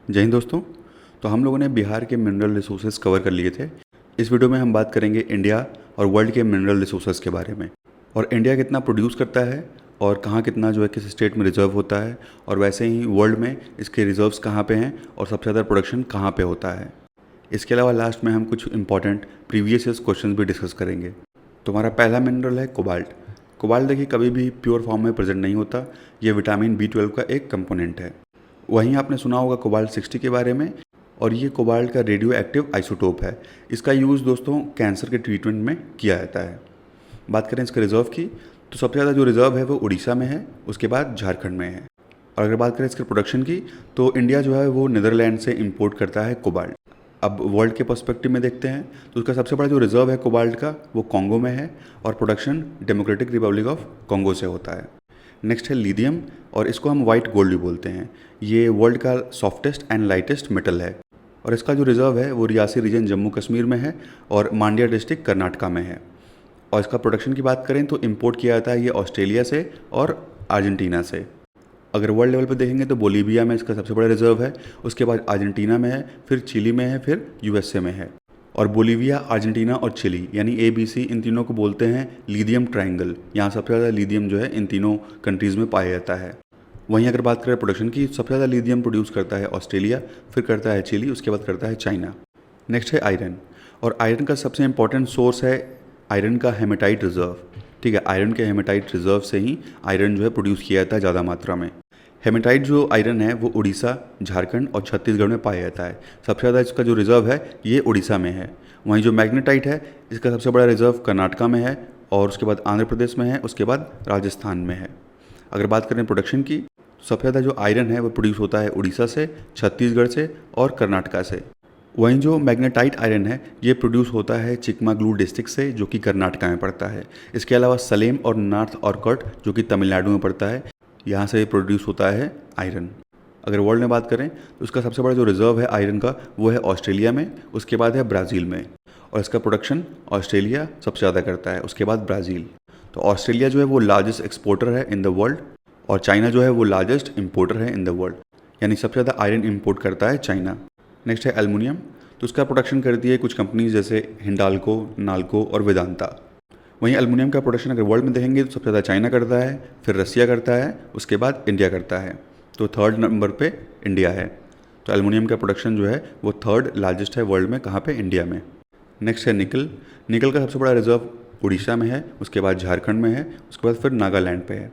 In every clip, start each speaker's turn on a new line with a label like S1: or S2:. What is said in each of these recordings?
S1: जय हिंद दोस्तों। तो हम लोगों ने बिहार के मिनरल रिसोर्सेज कवर कर लिए थे। इस वीडियो में हम बात करेंगे इंडिया और वर्ल्ड के मिनरल रिसोर्सेज के बारे में, और इंडिया कितना प्रोड्यूस करता है और कहाँ कितना जो है किस स्टेट में रिजर्व होता है, और वैसे ही वर्ल्ड में इसके रिजर्व्स कहाँ पे हैं और सबसे ज़्यादा प्रोडक्शन कहाँ पे होता है। इसके अलावा लास्ट में हम कुछ इंपॉर्टेंट प्रीवियस ईयर्स क्वेश्चन भी डिस्कस करेंगे। तो हमारा पहला मिनरल है कोबाल्ट। कोबाल्ट देखिए कभी भी प्योर फॉर्म में प्रेजेंट नहीं होता, ये विटामिन B12 का एक कंपोनेंट है। वहीं आपने सुना होगा कोबाल्ट 60 के बारे में, और ये कोबाल्ट का रेडियो एक्टिव आइसोटोप है। इसका यूज़ दोस्तों कैंसर के ट्रीटमेंट में किया जाता है। बात करें इसके रिजर्व की, तो सबसे ज़्यादा जो रिजर्व है वो उड़ीसा में है, उसके बाद झारखंड में है। और अगर बात करें इसके प्रोडक्शन की, तो इंडिया जो है वो नीदरलैंड से इंपोर्ट करता है कोबाल्ट। अब वर्ल्ड के पर्सपेक्टिव में देखते हैं तो उसका सबसे बड़ा जो रिजर्व है कोबाल्ट का वो कॉन्गो में है, और production democratic Republic of Congo से होता है। नेक्स्ट है लिथियम, और इसको हम वाइट गोल्ड भी बोलते हैं। ये वर्ल्ड का सॉफ्टेस्ट एंड लाइटेस्ट मेटल है, और इसका जो रिजर्व है वो रियासी रीजन जम्मू कश्मीर में है और मांड्या डिस्ट्रिक्ट कर्नाटका में है। और इसका प्रोडक्शन की बात करें तो इंपोर्ट किया जाता है ये ऑस्ट्रेलिया से और अर्जेंटीना से। अगर वर्ल्ड लेवल पर देखेंगे तो बोलीविया में इसका सबसे बड़ा रिजर्व है, उसके बाद अर्जेंटीना में है, फिर चिली में है, फिर यूएसए में है। और बोलीविया, अर्जेंटीना और चिली यानी ABC, इन तीनों को बोलते हैं लिथियम ट्रायंगल। यहाँ सबसे ज़्यादा लिथियम जो है इन तीनों कंट्रीज़ में पाया जाता है। वहीं अगर बात करें प्रोडक्शन की, सबसे ज़्यादा लिथियम प्रोड्यूस करता है ऑस्ट्रेलिया, फिर करता है चिली, उसके बाद करता है चाइना। नेक्स्ट है आयरन, और आयरन का सबसे इंपॉर्टेंट सोर्स है आयरन का हेमेटाइट रिजर्व। ठीक है, आयरन के हेमेटाइट रिजर्व से ही आयरन जो है प्रोड्यूस किया जाता है ज़्यादा मात्रा में। हेमेटाइट जो आयरन है वो उड़ीसा, झारखंड और छत्तीसगढ़ में पाया जाता है। सबसे ज़्यादा इसका जो रिजर्व है ये उड़ीसा में है। वहीं जो मैग्नेटाइट है इसका सबसे बड़ा रिजर्व कर्नाटका में है, और उसके बाद आंध्र प्रदेश में है, उसके बाद राजस्थान में है। अगर बात करें प्रोडक्शन की, सबसे ज़्यादा जो आयरन है वो प्रोड्यूस होता है उड़ीसा से, छत्तीसगढ़ से और कर्नाटका से। वहीं जो मैग्नेटाइट आयरन है ये प्रोड्यूस होता है चिकमागलूर डिस्ट्रिक्ट से, जो कि कर्नाटका में पड़ता है। इसके अलावा सलेम और नॉर्थ ऑर्कट जो कि तमिलनाडु में पड़ता है, यहाँ से प्रोड्यूस होता है आयरन। अगर वर्ल्ड में बात करें तो उसका सबसे बड़ा जो रिजर्व है आयरन का वो है ऑस्ट्रेलिया में, उसके बाद है ब्राज़ील में, और इसका प्रोडक्शन ऑस्ट्रेलिया सबसे ज़्यादा करता है, उसके बाद ब्राज़ील। तो ऑस्ट्रेलिया जो है वो लार्जेस्ट एक्सपोर्टर है इन द वर्ल्ड, और चाइना जो है वो लार्जेस्ट इंपोर्टर है इन द वर्ल्ड, यानी सबसे ज़्यादा आयरन इंपोर्ट करता है चाइना। नेक्स्ट है एल्युमिनियम, तो उसका प्रोडक्शन करती है कुछ कंपनीज जैसे हिंडाल्को, नाल्को और वेदांता। वहीं एल्युमिनियम का प्रोडक्शन अगर वर्ल्ड में देखेंगे तो सबसे ज़्यादा चाइना करता है, फिर रसिया करता है, उसके बाद इंडिया करता है। तो थर्ड नंबर पे इंडिया है। तो एल्युमिनियम का प्रोडक्शन जो है वो थर्ड लार्जेस्ट है वर्ल्ड में, कहाँ पे? इंडिया में। नेक्स्ट है निकल। निकल का सबसे बड़ा रिजर्व उड़ीसा में है, उसके बाद झारखंड में है, उसके बाद फिर नागालैंड पे है।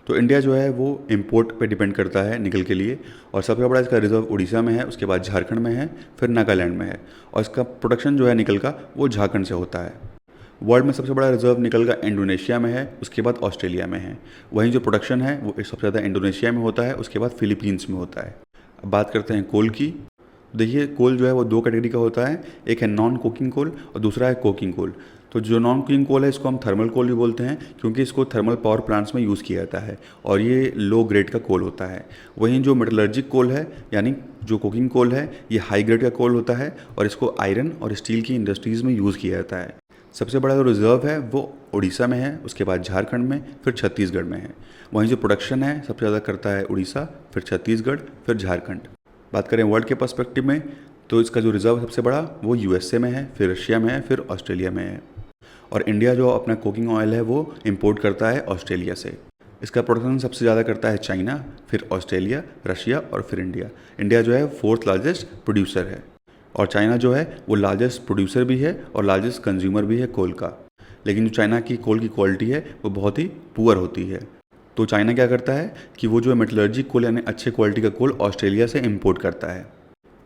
S1: तो इंडिया जो है वो इम्पोर्ट पे डिपेंड करता है निकल के लिए, और सबसे बड़ा इसका रिजर्व उड़ीसा में है, उसके बाद झारखंड में है, फिर नागालैंड में है, और इसका प्रोडक्शन जो है निकल का वो झारखंड से होता है। वर्ल्ड में सबसे बड़ा रिजर्व निकल का इंडोनेशिया में है, उसके बाद ऑस्ट्रेलिया में है। वहीं जो प्रोडक्शन है वो सबसे ज़्यादा इंडोनेशिया में होता है, उसके बाद फिलीपींस में होता है। अब बात करते हैं कोल की। देखिए कोल जो है वो दो कैटेगरी का होता है, एक है नॉन कोकिंग कोल और दूसरा है कोकिंग कोल। तो जो नॉन कुकिंग कोल है इसको हम थर्मल कोल भी बोलते हैं, क्योंकि इसको थर्मल पावर प्लांट्स में यूज़ किया जाता है, और ये लो ग्रेड का कोल होता है। वहीं जो मेटलर्जिक कोल है यानी जो कुकिंग कोल है ये हाई ग्रेड का कोल होता है, और इसको आयरन और स्टील की इंडस्ट्रीज़ में यूज़ किया जाता है। सबसे बड़ा जो रिजर्व है वो उड़ीसा में है, उसके बाद झारखंड में, फिर छत्तीसगढ़ में है। वहीं जो प्रोडक्शन है सबसे ज़्यादा करता है उड़ीसा, फिर छत्तीसगढ़, फिर झारखंड। बात करें वर्ल्ड के पर्सपेक्टिव में तो इसका जो रिजर्व सबसे बड़ा वो यूएसए में है, फिर रशिया में है, फिर ऑस्ट्रेलिया में है। और इंडिया जो अपना कुकिंग ऑयल है वो इंपोर्ट करता है ऑस्ट्रेलिया से। इसका प्रोडक्शन सबसे ज़्यादा करता है चाइना, फिर ऑस्ट्रेलिया, रशिया और फिर इंडिया। इंडिया जो है फोर्थ लार्जेस्ट प्रोड्यूसर है, और चाइना जो है वो लार्जेस्ट प्रोड्यूसर भी है और लार्जेस्ट कंज्यूमर भी है कोल का। लेकिन जो चाइना की कोल की क्वालिटी है वो बहुत ही पुअर होती है। तो चाइना क्या करता है कि वो जो मेटलर्जिक कोल यानी अच्छे क्वालिटी का कोल ऑस्ट्रेलिया से इंपोर्ट करता है।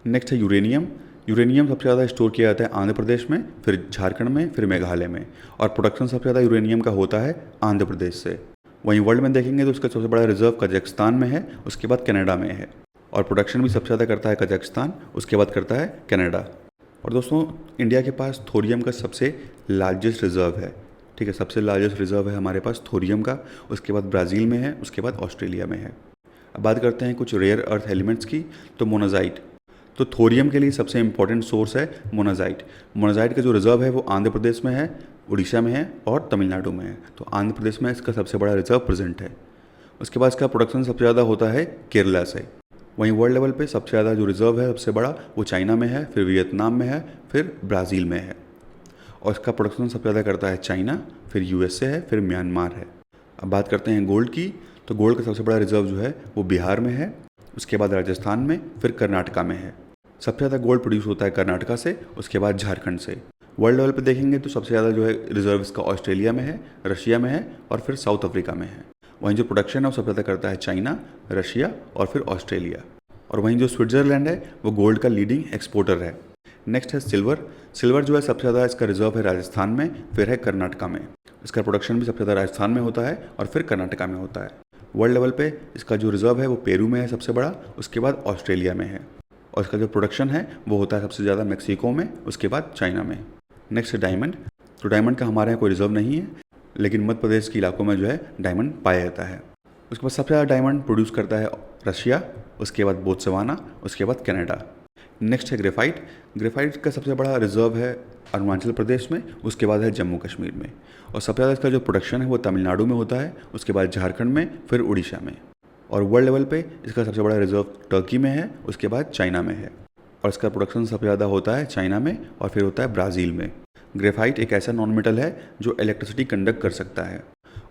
S1: नेक्स्ट है यूरेनियम। यूरेनियम सबसे ज़्यादा स्टोर किया जाता है आंध्र प्रदेश में, फिर झारखंड में, फिर मेघालय में, और प्रोडक्शन सबसे ज़्यादा यूरेनियम का होता है आंध्र प्रदेश से। वहीं वर्ल्ड में देखेंगे तो उसका सबसे बड़ा रिजर्व कजाकिस्तान में है, उसके बाद कनाडा में है, और प्रोडक्शन भी सबसे ज़्यादा करता है कजाकिस्तान, उसके बाद करता है कनाडा। और दोस्तों इंडिया के पास थोरियम का सबसे लार्जेस्ट रिजर्व है। ठीक है, सबसे लार्जेस्ट रिजर्व है हमारे पास थोरियम का, उसके बाद ब्राज़ील में है, उसके बाद ऑस्ट्रेलिया में है। अब बात करते हैं कुछ रेयर अर्थ एलिमेंट्स की। तो मोनाजाइट, तो थोरियम के लिए सबसे इंपॉर्टेंट सोर्स है मोनाजाइट। मोनाजाइट का जो रिजर्व है वो आंध्र प्रदेश में है, उड़ीसा में है और तमिलनाडु में है। तो आंध्र प्रदेश में इसका सबसे बड़ा रिजर्व प्रेजेंट है। उसके बाद इसका प्रोडक्शन सबसे ज़्यादा होता है केरला से। वहीं वर्ल्ड लेवल पे सबसे ज़्यादा जो रिज़र्व है सबसे बड़ा वो चाइना में है, फिर वियतनाम में है, फिर ब्राज़ील में है। और इसका प्रोडक्शन सबसे ज़्यादा करता है चाइना, फिर यूएसए है, फिर म्यांमार है। अब बात करते हैं गोल्ड की, तो गोल्ड का सबसे बड़ा रिज़र्व जो है वो बिहार में है, उसके बाद राजस्थान में, फिर कर्नाटका में है। सबसे ज़्यादा गोल्ड प्रोड्यूस होता है कर्नाटका से, उसके बाद झारखंड से। वर्ल्ड लेवल पे देखेंगे तो सबसे ज़्यादा जो है रिजर्व इसका ऑस्ट्रेलिया में है, रशिया में है और फिर साउथ अफ्रीका में है। वहीं जो प्रोडक्शन है वो सबसे ज़्यादा करता है चाइना, रशिया और फिर ऑस्ट्रेलिया। और वहीं जो स्विट्ज़रलैंड है वो गोल्ड का लीडिंग एक्सपोर्टर है। नेक्स्ट है सिल्वर। सिल्वर जो है सबसे ज़्यादा इसका रिजर्व है राजस्थान में, फिर है कर्नाटका में। इसका प्रोडक्शन भी सबसे ज़्यादा राजस्थान में होता है और फिर कर्नाटका में होता है। वर्ल्ड लेवल पे इसका जो रिजर्व है वो पेरू में है सबसे बड़ा, उसके बाद ऑस्ट्रेलिया में है। और इसका जो प्रोडक्शन है वो होता है सबसे ज़्यादा मैक्सिको में, उसके बाद चाइना में। नेक्स्ट है डायमंड। तो डायमंड का हमारे यहाँ कोई रिजर्व नहीं है, लेकिन मध्य प्रदेश के इलाकों में जो है डायमंड पाया जाता है। उसके बाद सबसे ज़्यादा डायमंड प्रोड्यूस करता है रशिया, उसके बाद बोत्सवाना, उसके बाद कनाडा। नेक्स्ट है ग्रेफाइट। ग्रेफाइट का सबसे बड़ा रिजर्व है अरुणाचल प्रदेश में, उसके बाद है जम्मू कश्मीर में। और सबसे ज़्यादा इसका जो प्रोडक्शन है वो तमिलनाडु में होता है, उसके बाद झारखंड में, फिर उड़ीसा में। और वर्ल्ड लेवल पे इसका सबसे बड़ा रिजर्व टर्की में है, उसके बाद चाइना में है। और इसका प्रोडक्शन सबसे ज़्यादा होता है चाइना में और फिर होता है ब्राज़ील में। ग्रेफाइट एक ऐसा नॉन मेटल है जो इलेक्ट्रिसिटी कंडक्ट कर सकता है।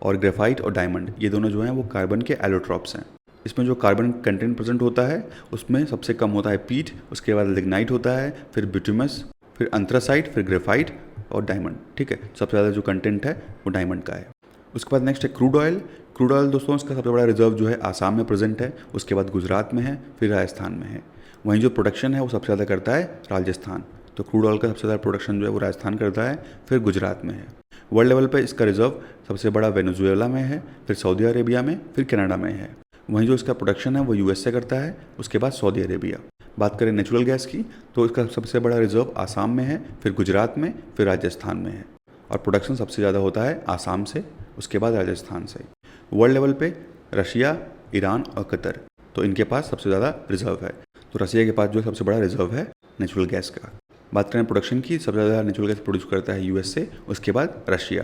S1: और ग्रेफाइट और डायमंड ये दोनों जो हैं वो कार्बन के एलोट्रॉप्स हैं। इसमें जो कार्बन कंटेंट प्रेजेंट होता है उसमें सबसे कम होता है पीट, उसके बाद लिग्नाइट होता है, फिर बिटुमस, फिर अंथ्रासाइट, फिर ग्रेफाइट और डायमंड। ठीक है, सबसे ज़्यादा जो कंटेंट है वो डायमंड का है। उसके बाद नेक्स्ट है क्रूड ऑयल। क्रूड ऑयल दोस्तों इसका सबसे बड़ा रिजर्व जो है आसाम में प्रेजेंट है, उसके बाद गुजरात में है, फिर राजस्थान में है। वहीं जो प्रोडक्शन है वो सबसे ज़्यादा करता है राजस्थान। तो क्रूड ऑयल का सबसे ज़्यादा प्रोडक्शन जो है वो राजस्थान करता है, फिर गुजरात में है। वर्ल्ड लेवल पे इसका रिजर्व सबसे बड़ा वेनेजुएला में है, फिर सऊदी अरेबिया में, फिर कनाडा में है। वहीं जो इसका प्रोडक्शन है वो यूएसए करता है, उसके बाद सऊदी अरेबिया। बात करें नेचुरल गैस की तो इसका सबसे बड़ा रिजर्व आसाम में है, फिर गुजरात में, फिर राजस्थान में है। और प्रोडक्शन सबसे ज़्यादा होता है आसाम से, उसके बाद राजस्थान से। वर्ल्ड लेवल पे रशिया, ईरान और कतर, तो इनके पास सबसे ज़्यादा रिजर्व है। तो रशिया के पास जो सबसे बड़ा रिजर्व है नेचुरल गैस का। बात करें प्रोडक्शन की, सबसे ज़्यादा नेचुरल गैस प्रोड्यूस करता है यूएसए, उसके बाद रशिया।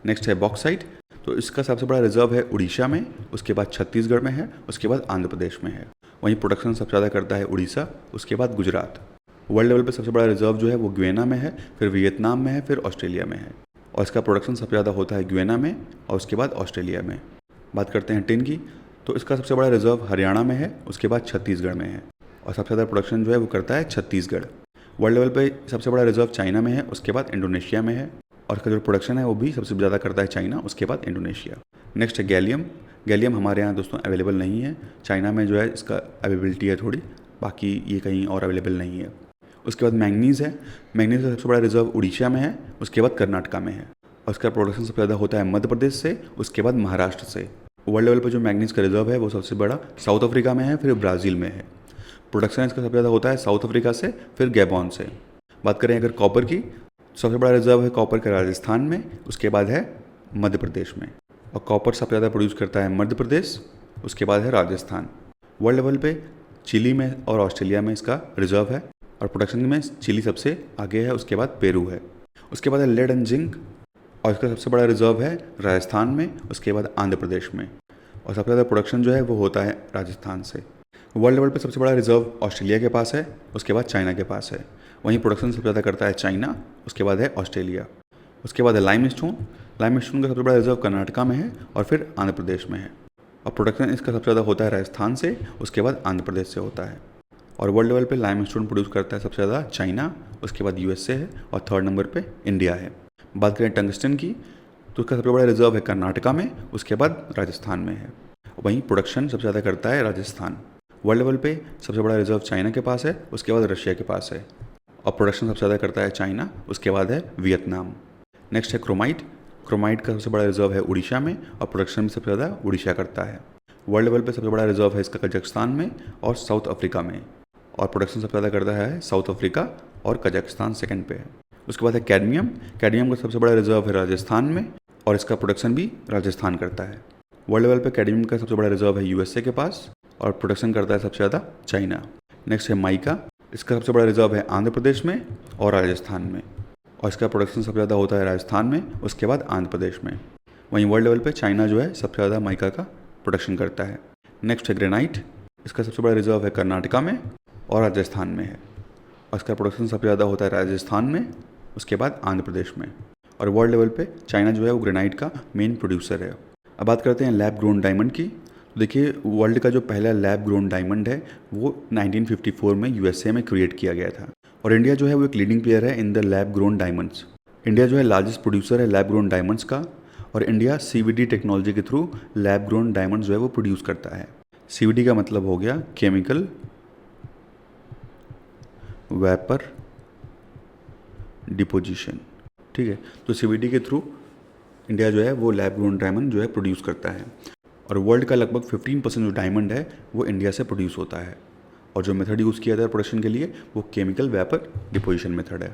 S1: नेक्स्ट है बॉक्साइट। तो इसका सबसे बड़ा रिजर्व है उड़ीसा में, उसके बाद छत्तीसगढ़ में है, उसके बाद आंध्र प्रदेश में है। वहीं प्रोडक्शन सबसे ज़्यादा करता है उड़ीसा, उसके बाद गुजरात। वर्ल्ड लेवल पे सबसे बड़ा रिजर्व जो है वो गुयाना में है, फिर वियतनाम में है, फिर ऑस्ट्रेलिया में है। और इसका प्रोडक्शन सबसे ज़्यादा होता है गुयाना में और उसके बाद ऑस्ट्रेलिया में। बात करते हैं टिन की, तो इसका सबसे बड़ा रिजर्व हरियाणा में है, उसके बाद छत्तीसगढ़ में है। और सबसे ज़्यादा प्रोडक्शन जो है वो करता है छत्तीसगढ़। वर्ल्ड लेवल पे सबसे बड़ा रिजर्व चाइना में है, उसके बाद इंडोनेशिया में है। और इसका जो प्रोडक्शन है वो भी सबसे ज़्यादा करता है चाइना, उसके बाद इंडोनेशिया। नेक्स्ट है गैलियम। गैलियम हमारे यहाँ दोस्तों अवेलेबल नहीं है, चाइना में जो है इसका अवेलेबिलिटी है थोड़ी, बाकी ये कहीं और अवेलेबल नहीं है। उसके बाद मैंगनीज़ है। मैंगनीज़ का सबसे बड़ा रिजर्व उड़ीसा में है, उसके बाद कर्नाटका में है। और इसका प्रोडक्शन सबसे ज़्यादा होता है मध्य प्रदेश से, उसके बाद महाराष्ट्र से। वर्ल्ड लेवल पर जो मैंगनीज़ का रिजर्व है वो सबसे बड़ा साउथ अफ्रीका में है, फिर ब्राज़ील में है। प्रोडक्शन इसका सबसे ज़्यादा होता है साउथ अफ्रीका से, फिर गैबॉन से। बात करें अगर कॉपर की, सबसे बड़ा रिजर्व है कॉपर का राजस्थान में, उसके बाद है मध्य प्रदेश में। और कॉपर सबसे ज़्यादा प्रोड्यूस करता है मध्य प्रदेश, उसके बाद है राजस्थान। वर्ल्ड लेवल पे चिली में और ऑस्ट्रेलिया में इसका रिजर्व है। और प्रोडक्शन में चिली सबसे आगे है, उसके बाद पेरू है। उसके बाद है लेड एंड जिंक, और इसका सबसे बड़ा रिजर्व है राजस्थान में, उसके बाद आंध्र प्रदेश में। और सबसे ज़्यादा प्रोडक्शन जो है वो होता है राजस्थान से। वर्ल्ड लेवल पे सबसे बड़ा रिजर्व ऑस्ट्रेलिया के पास है, उसके बाद चाइना के पास है। वहीं प्रोडक्शन सबसे ज़्यादा करता है चाइना, उसके बाद है ऑस्ट्रेलिया। उसके बाद है लाइमस्टोन। लाइमस्टोन का सबसे बड़ा रिजर्व कर्नाटका में है और फिर आंध्र प्रदेश में है। और प्रोडक्शन इसका सबसे ज़्यादा होता है राजस्थान से, उसके बाद आंध्र प्रदेश से होता है। और वर्ल्ड लेवल पे लाइमस्टोन प्रोड्यूस करता है सबसे ज़्यादा चाइना, उसके बाद यूएसए है और थर्ड नंबर पे इंडिया है। बात करें टंगस्टन की, तो उसका सबसे बड़ा रिजर्व है कर्नाटका में, उसके बाद राजस्थान में है। वहीं प्रोडक्शन सबसे ज़्यादा करता है राजस्थान। वर्ल्ड लेवल पे सबसे बड़ा रिजर्व चाइना के पास है, उसके बाद रशिया के पास है। और प्रोडक्शन सबसे ज़्यादा करता है चाइना, उसके बाद है वियतनाम। नेक्स्ट है क्रोमाइट। क्रोमाइट का सबसे बड़ा रिजर्व है उड़ीसा में और प्रोडक्शन भी सबसे ज़्यादा उड़ीसा करता है। वर्ल्ड लेवल पे सबसे बड़ा रिजर्व है इसका कजाकिस्तान में और साउथ अफ्रीका में। और प्रोडक्शन सबसे ज़्यादा करता है साउथ अफ्रीका और कजाकिस्तान सेकंड पे है। उसके बाद है कैडमियम। कैडमियम का सबसे बड़ा रिजर्व है राजस्थान में और इसका प्रोडक्शन भी राजस्थान करता है। वर्ल्ड लेवल पे कैडमियम का सबसे बड़ा रिजर्व है यूएसए के पास और प्रोडक्शन करता है सबसे ज़्यादा चाइना। नेक्स्ट है माइका। इसका सबसे बड़ा रिजर्व है आंध्र प्रदेश में और राजस्थान में। और इसका प्रोडक्शन सबसे ज़्यादा होता है राजस्थान में, उसके बाद आंध्र प्रदेश में। वहीं वर्ल्ड लेवल पे चाइना जो है सबसे ज़्यादा माइका का प्रोडक्शन करता है। नेक्स्ट है ग्रेनाइट। इसका सबसे बड़ा रिजर्व है कर्नाटका में और राजस्थान में है, और इसका प्रोडक्शन सबसे ज़्यादा होता है राजस्थान में, उसके बाद आंध्र प्रदेश में। और वर्ल्ड लेवल पे चाइना जो है वो ग्रेनाइट का मेन प्रोड्यूसर है। अब बात करते हैं लैब ग्रोन डायमंड की। तो देखिए, वर्ल्ड का जो पहला लैब ग्रोन डायमंड है वो 1954 में यूएसए में क्रिएट किया गया था, और इंडिया जो है वो एक लीडिंग प्लेयर है in the lab grown diamonds. India जो है लार्जेस्ट प्रोड्यूसर है लैब ग्रोन डायमंड्स का, और इंडिया सीवीडी टेक्नोलॉजी के थ्रू लैब ग्रोन डायमंड्स जो है वो प्रोड्यूस करता है। सीवीडी का मतलब हो गया केमिकल वेपर डिपोजिशन, ठीक है। तो सीवीडी के थ्रू इंडिया जो है वो लैब ग्रोन डायमंड जो है प्रोड्यूस करता है, और वर्ल्ड का लगभग 15% जो डायमंड है वो इंडिया से प्रोड्यूस होता है, और जो मेथड यूज़ किया जाता है प्रोडक्शन के लिए वो केमिकल वेपर डिपोजिशन मेथड है।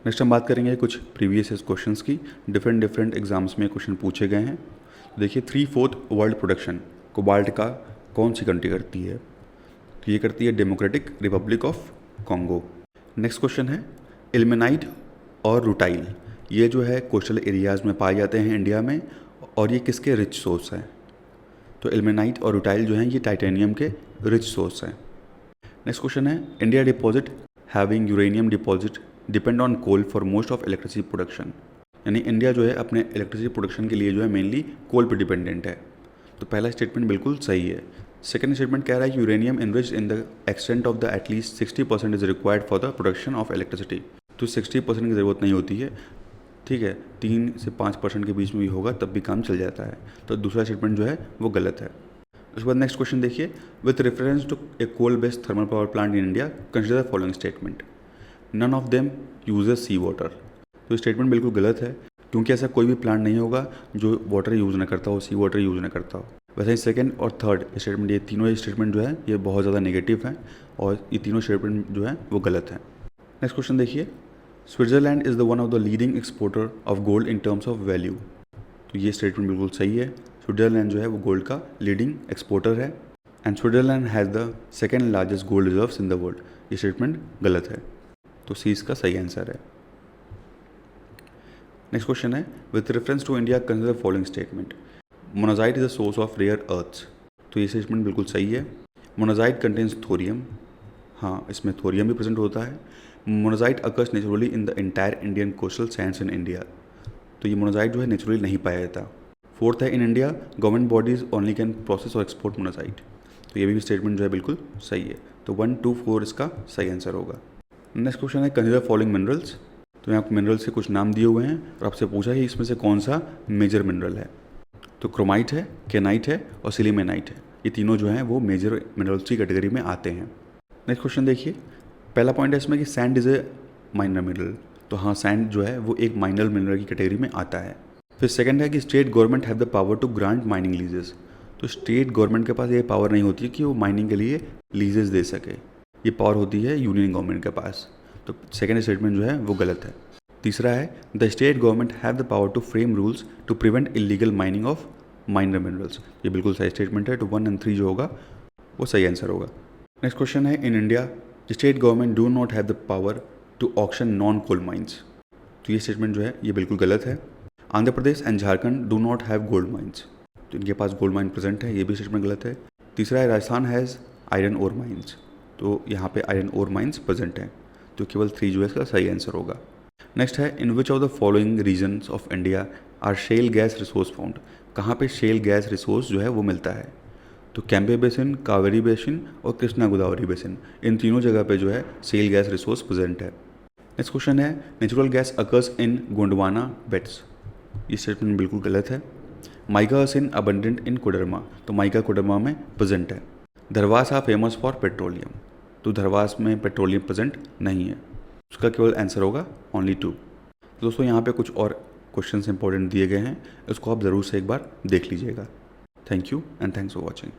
S1: नेक्स्ट हम बात करेंगे कुछ प्रीवियस क्वेश्चंस की। डिफरेंट एग्जाम्स में क्वेश्चन पूछे गए हैं। तो देखिए, 3/4 वर्ल्ड प्रोडक्शन कोबाल्ट का कौन सी कंट्री करती है? तो ये करती है democratic Republic of Congo. Next question है इल्मेनाइट और रूटाइल, ये जो है कोस्टल एरियाज़ में पाए जाते हैं इंडिया में, और ये किसके रिच सोर्स हैं? तो इल्मेनाइट और रूटाइल जो हैं ये टाइटेनियम के रिच सोर्स हैं। नेक्स्ट क्वेश्चन है India deposit having uranium deposit depend on coal for most of electricity production, यानी इंडिया जो है अपने इलेक्ट्रिसिटी प्रोडक्शन के लिए जो है मेनली कोल पर डिपेंडेंट है। तो पहला स्टेटमेंट बिल्कुल सही है। सेकेंड स्टेटमेंट कह रहा है कि uranium enriched in the extent of the at least 60% is required for the production of electricity. तो 60% की ज़रूरत नहीं होती है, ठीक है, 3 से 5% के बीच में भी होगा तब भी काम चल जाता है। तो दूसरा स्टेटमेंट जो है वो गलत है। उसके बाद नेक्स्ट क्वेश्चन देखिए, with reference to a coal based thermal power plant in India consider the following statement, none of them uses sea water. तो स्टेटमेंट बिल्कुल गलत है, क्योंकि ऐसा कोई भी प्लांट नहीं होगा जो वाटर यूज़ ना करता हो, सी वाटर यूज़ ना करता हो। वैसे ही सेकंड और थर्ड स्टेटमेंट, ये तीनों स्टेटमेंट जो है ये बहुत ज़्यादा नेगेटिव हैं, और ये तीनों स्टेटमेंट जो है वो गलत है। नेक्स्ट क्वेश्चन देखिए, Switzerland is the one of the leading exporter of gold in terms of value. तो ये स्टेटमेंट बिल्कुल सही है। स्विट्ज़रलैंड जो है वो गोल्ड का लीडिंग एक्सपोर्टर है, and Switzerland has the second largest gold reserves in the world. ये स्टेटमेंट गलत है, तो सी इसका सही आंसर है। नेक्स्ट क्वेश्चन है, with reference to India consider following statement, monazite is a source of rare earths. तो ये स्टेटमेंट बिल्कुल सही है। मोनाजाइट कंटेन्स थोरियम, हाँ इसमें थोरियम भी प्रेजेंट होता है। Monazite occurs naturally in the entire Indian coastal Sands in India. तो ये मोनाजाइट जो है नेचुरली नहीं पाया जाता। फोर्थ है, in India government bodies only can process और एक्सपोर्ट मोनाजाइट। तो ये भी स्टेटमेंट जो है बिल्कुल सही है। तो 1, 2, 4 इसका सही आंसर होगा। नेक्स्ट क्वेश्चन है, कंसिडर फॉलोइंग मिनरल्स। तो यहाँ आपको मिनरल्स के कुछ नाम दिए हुए हैं, और आपसे पूछा है इसमें से कौन सा मेजर मिनरल है। तो क्रोमाइट है, केनाइट है और सिलीमेनाइट है। ये तीनों जो हैं वो मेजर मिनरल्स की कैटेगरी में आते हैं। नेक्स्ट क्वेश्चन देखिए, पहला पॉइंट है इसमें कि sand is a minor mineral. तो हाँ, सैंड जो है वो एक माइनर मिनरल की कैटेगरी में आता है। फिर सेकंड है कि state government have the power to grant mining leases. तो स्टेट गवर्नमेंट के पास ये पावर नहीं होती है कि वो माइनिंग के लिए लीजेस दे सके, ये पावर होती है यूनियन गवर्नमेंट के पास। तो सेकेंड स्टेटमेंट जो है वो गलत है। तीसरा है, the state government have the power to frame rules to prevent illegal mining of minor minerals. ये बिल्कुल सही स्टेटमेंट है। तो 1 और 3 जो होगा वो सही आंसर होगा। नेक्स्ट क्वेश्चन है, in India the state government do not have the power to auction non coal mines. तो ये स्टेटमेंट जो है ये बिल्कुल गलत है। Andhra Pradesh and Jharkhand do not have gold mines. तो इनके पास गोल्ड माइन प्रेजेंट है, ये भी स्टेटमेंट गलत है। तीसरा है, Rajasthan has iron ore mines. तो यहाँ पे आयरन ओर माइंस प्रेजेंट है। तो केवल 3 जो है इसका सही आंसर होगा। नेक्स्ट है, in which of the following regions of India are shale gas resource found. कहाँ पे शेल गैस रिसोर्स जो है वो मिलता है? तो कैंबे बेसिन, कावेरी बेसिन और कृष्णा गोदावरी बेसिन, इन तीनों जगह पे जो है शेल गैस रिसोर्स प्रेजेंट है। नेक्स्ट क्वेश्चन है, natural gas occurs in Gondwana beds. ये स्टेटमेंट बिल्कुल गलत है। Mica is in abundant in Koderma. तो माइका कोडरमा में प्रेजेंट है। Dharwars are famous for petroleum. तो धरवास में पेट्रोलियम प्रेजेंट नहीं है, उसका केवल आंसर होगा ओनली 2। दोस्तों यहाँ पे कुछ और क्वेश्चंस इंपॉर्टेंट दिए गए हैं, इसको आप ज़रूर से एक बार देख लीजिएगा। Thank you and thanks for watching.